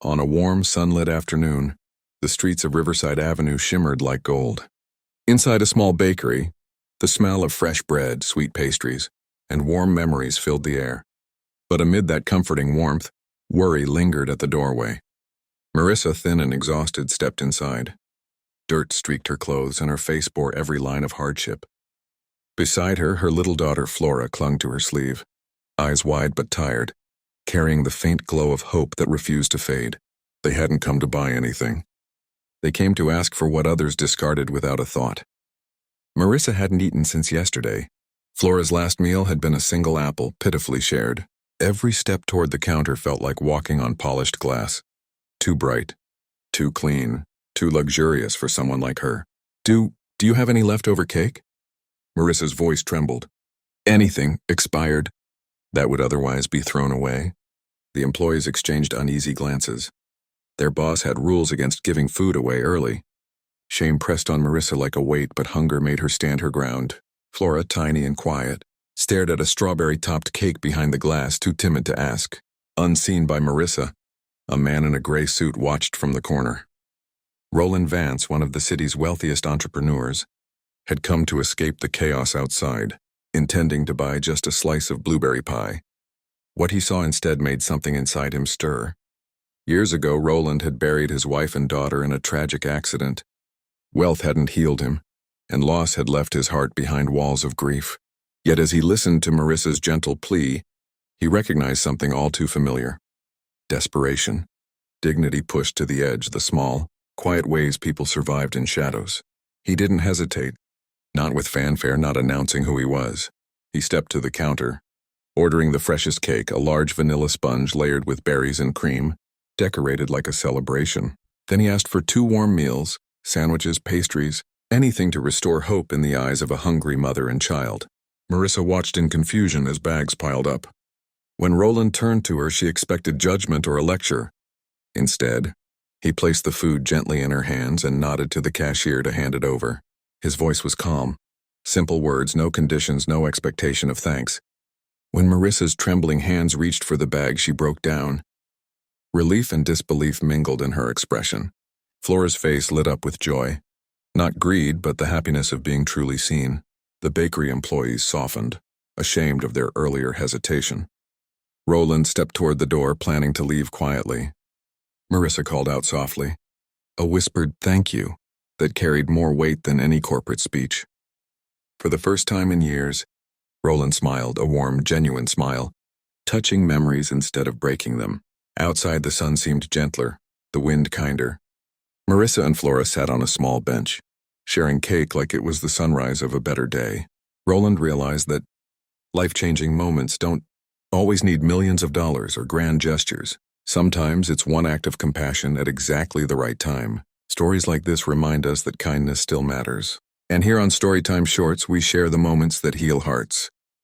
On a warm, sunlit afternoon, the streets of Riverside Avenue shimmered like gold. Inside a small bakery, the smell of fresh bread, sweet pastries, and warm memories filled the air. But amid that comforting warmth, worry lingered at the doorway. Marissa, thin and exhausted, stepped inside. Dirt streaked her clothes, and her face bore every line of hardship. Beside her, her little daughter Flora clung to her sleeve, eyes wide but tired, carrying the faint glow of hope that refused to fade. They hadn't come to buy anything. They came to ask for what others discarded without a thought. Marissa hadn't eaten since yesterday. Flora's last meal had been a single apple, pitifully shared. Every step toward the counter felt like walking on polished glass. Too bright, too clean, too luxurious for someone like her. Do you have any leftover cake? Marissa's voice trembled. Anything expired that would otherwise be thrown away. The employees exchanged uneasy glances. Their boss had rules against giving food away early. Shame pressed on Marissa like a weight, but hunger made her stand her ground. Flora, tiny and quiet, stared at a strawberry-topped cake behind the glass, too timid to ask. Unseen by Marissa, a man in a gray suit watched from the corner. Roland Vance, one of the city's wealthiest entrepreneurs, had come to escape the chaos outside, intending to buy just a slice of blueberry pie. What he saw instead made something inside him stir. Years ago, Roland had buried his wife and daughter in a tragic accident. Wealth hadn't healed him, and loss had left his heart behind walls of grief. Yet as he listened to Marissa's gentle plea, he recognized something all too familiar. Desperation. Dignity pushed to the edge, the small, quiet ways people survived in shadows. He didn't hesitate, not with fanfare, not announcing who he was. He stepped to the counter, ordering the freshest cake, a large vanilla sponge layered with berries and cream, decorated like a celebration. Then he asked for 2 warm meals, sandwiches, pastries, anything to restore hope in the eyes of a hungry mother and child. Marissa watched in confusion as bags piled up. When Roland turned to her, she expected judgment or a lecture. Instead, he placed the food gently in her hands and nodded to the cashier to hand it over. His voice was calm. Simple words, no conditions, no expectation of thanks. When Marissa's trembling hands reached for the bag, she broke down. Relief and disbelief mingled in her expression. Flora's face lit up with joy. Not greed, but the happiness of being truly seen. The bakery employees softened, ashamed of their earlier hesitation. Roland stepped toward the door, planning to leave quietly. Marissa called out softly, a whispered thank you that carried more weight than any corporate speech. For the first time in years, Roland smiled, a warm, genuine smile, touching memories instead of breaking them. Outside, the sun seemed gentler, the wind kinder. Marissa and Flora sat on a small bench, sharing cake like it was the sunrise of a better day. Roland realized that life-changing moments don't always need millions of dollars or grand gestures. Sometimes it's one act of compassion at exactly the right time. Stories like this remind us that kindness still matters. And here on Storytime Shorts, we share the moments that heal hearts.